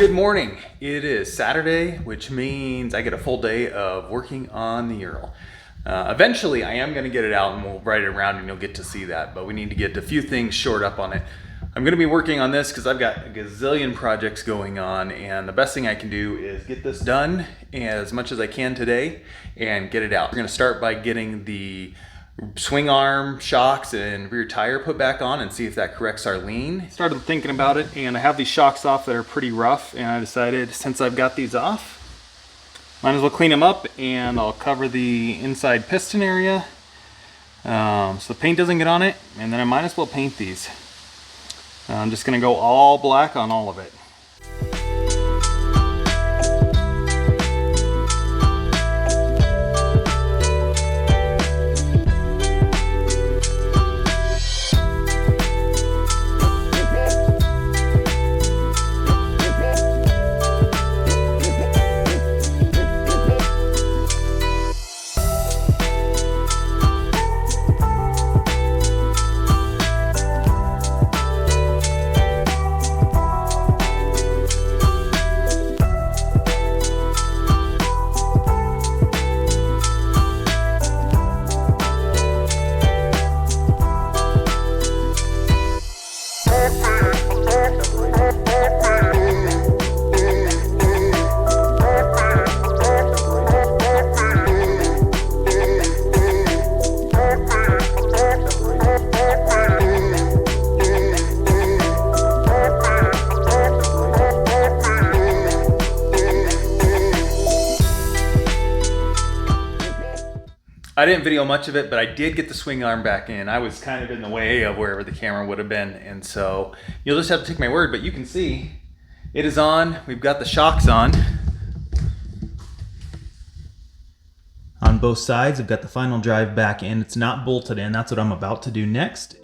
Good morning. It is Saturday, which means I get a full day of working on the Ural. Eventually, I am going to get it out and we'll ride it around and you'll get to see that, but we need to get a few things shored up on it. I'm going to be working on this because I've got a gazillion projects going on, and the best thing I can do is get this done as much as I can today and get it out. We're going to start by getting the swing arm shocks and rear tire put back on and see if that corrects our lean. Started thinking about it, and I have these shocks off that are pretty rough, and I decided since I've got these off, might as well clean them up, and I'll cover the inside piston area so the paint doesn't get on it, and then I might as well paint these. I'm just going to go all black on all of it. I didn't video much of it, but I did get the swing arm back in. I was kind of in the way of wherever the camera would have been, and so you'll just have to take my word, but you can see it is on. We've got the shocks on both sides. I've got the final drive back in. It's not bolted in. That's what I'm about to do next.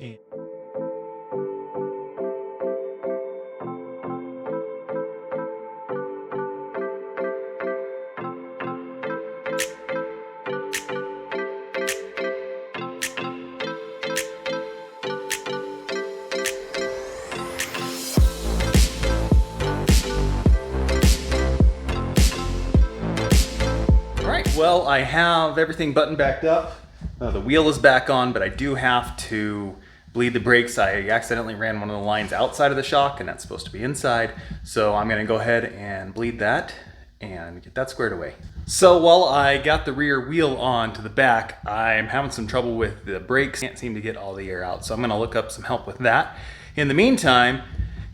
Well, I have everything buttoned back up. The wheel is back on, but I do have to bleed the brakes. I accidentally ran one of the lines outside of the shock, and that's supposed to be inside. So I'm gonna go ahead and bleed that and get that squared away. So while I got the rear wheel on to the back, I'm having some trouble with the brakes. Can't seem to get all the air out. So I'm gonna look up some help with that. In the meantime,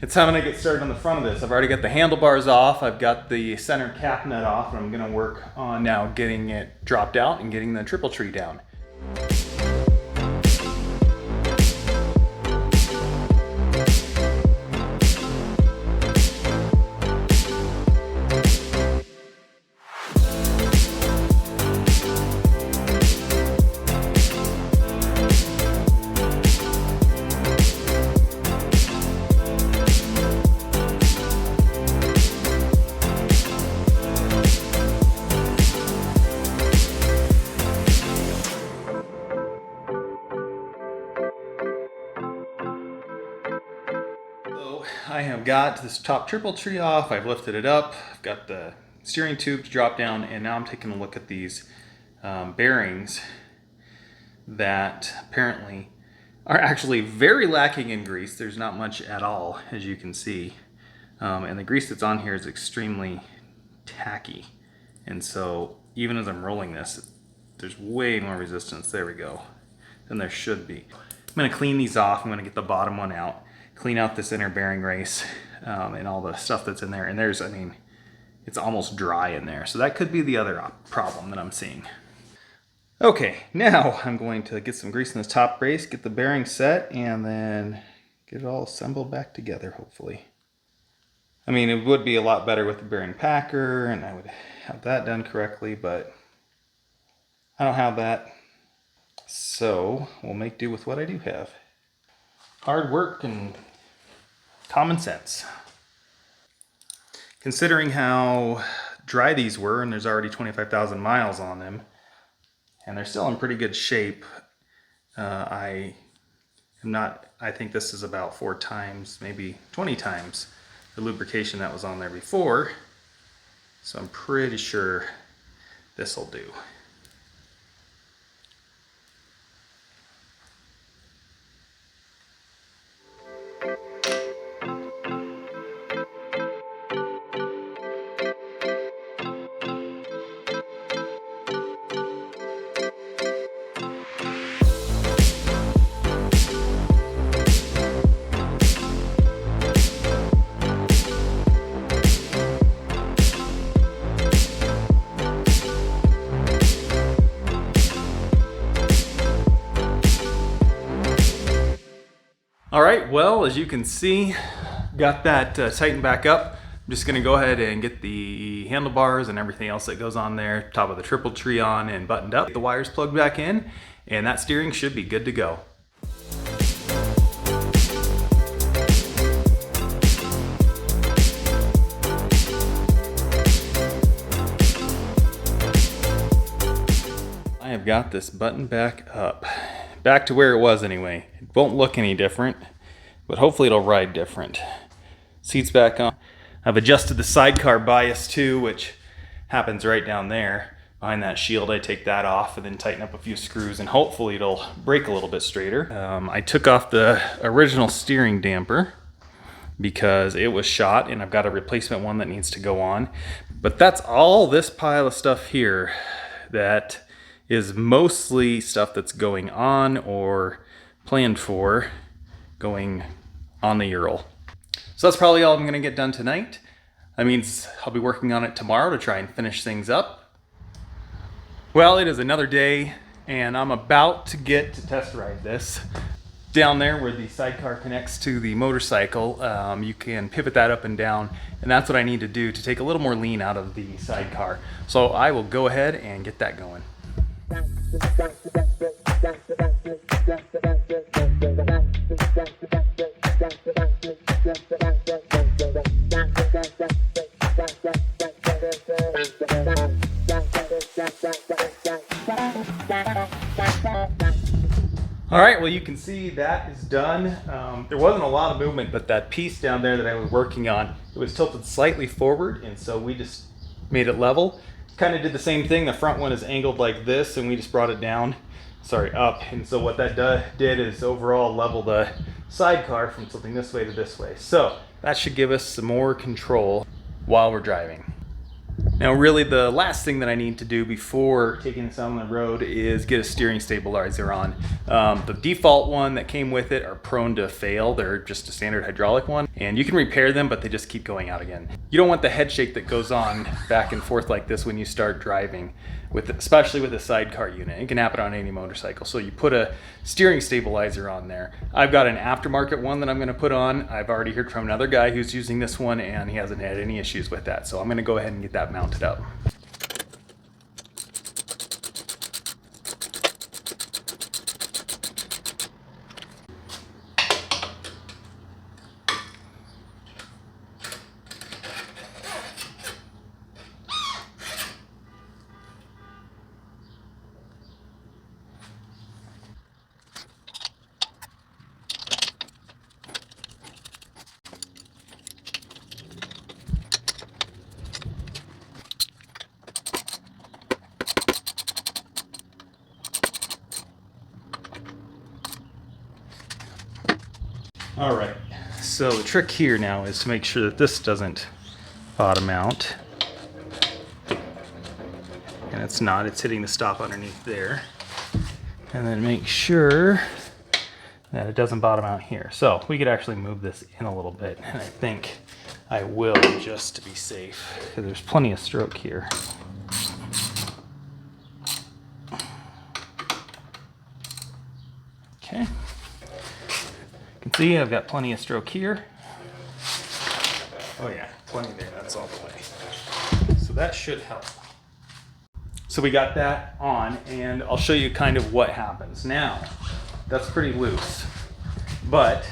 it's time to get started on the front of this. I've already got the handlebars off. I've got the center cap nut off, and I'm gonna work on now getting it dropped out and getting the triple tree down. I have got this top triple tree off. I've lifted it up. I've got the steering tubes dropped down, and now I'm taking a look at these bearings that apparently are actually very lacking in grease. There's not much at all, as you can see. And the grease that's on here is extremely tacky. And so even as I'm rolling this, there's way more resistance, there we go, than there should be. I'm gonna clean these off. I'm gonna get the bottom one out, clean out this inner bearing race and all the stuff that's in there. And there's, I mean, it's almost dry in there. So that could be the other problem that I'm seeing. Okay, now I'm going to get some grease in this top brace, get the bearing set, and then get it all assembled back together, hopefully. I mean, it would be a lot better with the bearing packer, and I would have that done correctly, but I don't have that. So we'll make do with what I do have. Hard work and common sense. Considering how dry these were, and there's already 25,000 miles on them, and they're still in pretty good shape, I think this is about 4 times, maybe 20 times the lubrication that was on there before. So I'm pretty sure this will do. All right, well, as you can see, got that tightened back up. I'm just gonna go ahead and get the handlebars and everything else that goes on there, top of the triple tree on and buttoned up. Get the wires plugged back in, and that steering should be good to go. I have got this button back up. Back to where it was anyway. It won't look any different, but hopefully it'll ride different. Seat's back on. I've adjusted the sidecar bias too, which happens right down there. Behind that shield, I take that off and then tighten up a few screws, and hopefully it'll brake a little bit straighter. I took off the original steering damper because it was shot, and I've got a replacement one that needs to go on. But that's all this pile of stuff here that is mostly stuff that's going on or planned for going on the Ural. So that's probably all I'm gonna get done tonight. That means I'll be working on it tomorrow to try and finish things up. Well, it is another day, and I'm about to get to test ride this. Down there where the sidecar connects to the motorcycle, you can pivot that up and down, and that's what I need to do to take a little more lean out of the sidecar. So I will go ahead and get that going. All right, well, you can see that is done. There wasn't a lot of movement, but that piece down there that I was working on, it was tilted slightly forward, and so we just made it level. Kind of did the same thing. The front one is angled like this, and we just brought it down, up. And so what that did is overall level the sidecar from tilting this way to this way. So that should give us some more control while we're driving. Now, really the last thing that I need to do before taking this out on the road is get a steering stabilizer on. The default one that came with it are prone to fail. They're just a standard hydraulic one, and you can repair them, but they just keep going out again. You don't want the head shake that goes on back and forth like this when you start driving, especially with a sidecar unit. It can happen on any motorcycle. So you put a steering stabilizer on there. I've got an aftermarket one that I'm gonna put on. I've already heard from another guy who's using this one, and he hasn't had any issues with that. So I'm gonna go ahead and get that mounted up. All right, so the trick here now is to make sure that this doesn't bottom out. And it's not, it's hitting the stop underneath there. And then make sure that it doesn't bottom out here. So we could actually move this in a little bit, and I think I will, just to be safe, because there's plenty of stroke here. Okay. You can see I've got plenty of stroke here. Oh yeah, plenty there, that's all the way. So that should help. So we got that on, and I'll show you kind of what happens. Now, that's pretty loose, but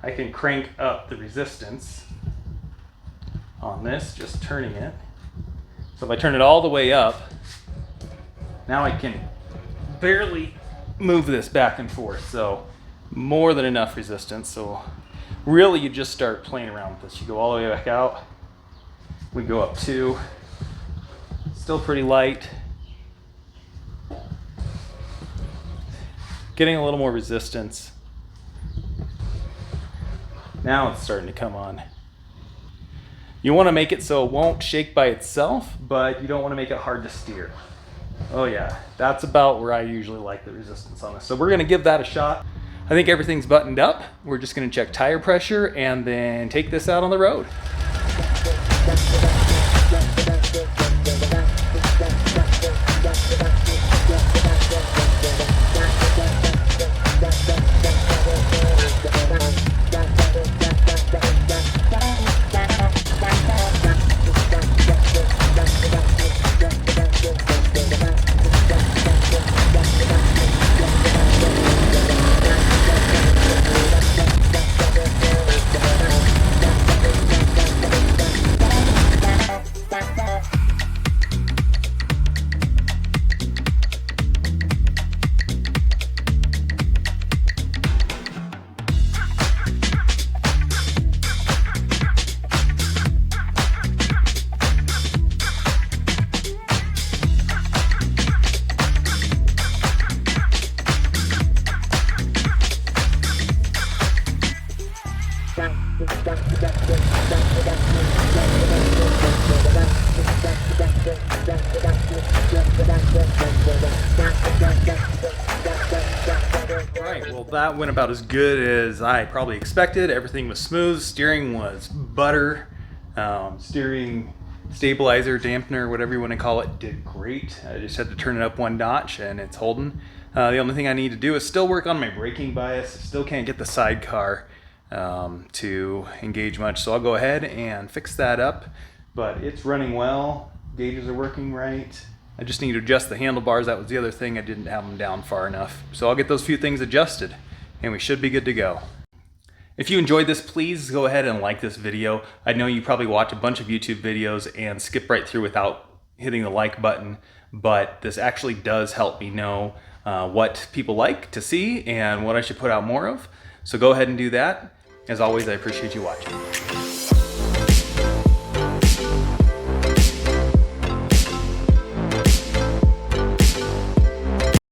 I can crank up the resistance on this, just turning it. So if I turn it all the way up, now I can barely move this back and forth. So more than enough resistance. So Really, you just start playing around with this. You go all the way back out. We go up 2. Still pretty light. Getting a little more resistance. Now it's starting to come on. You want to make it so it won't shake by itself, but you don't want to make it hard to steer. Oh yeah, that's about where I usually like the resistance on this. So we're going to give that a shot. I think everything's buttoned up. We're just going to check tire pressure and then take this out on the road. Alright, well that went about as good as I probably expected. Everything was smooth, steering was butter, steering stabilizer, dampener, whatever you want to call it, did great. I just had to turn it up 1 notch and it's holding. The only thing I need to do is still work on my braking bias. Still can't get the sidecar to engage much, so I'll go ahead and fix that up. But it's running well, gauges are working right. I just need to adjust the handlebars. That was the other thing, I didn't have them down far enough. So I'll get those few things adjusted and we should be good to go. If you enjoyed this, please go ahead and like this video. I know you probably watch a bunch of YouTube videos and skip right through without hitting the like button, but this actually does help me know what people like to see and what I should put out more of. So go ahead and do that. As always, I appreciate you watching.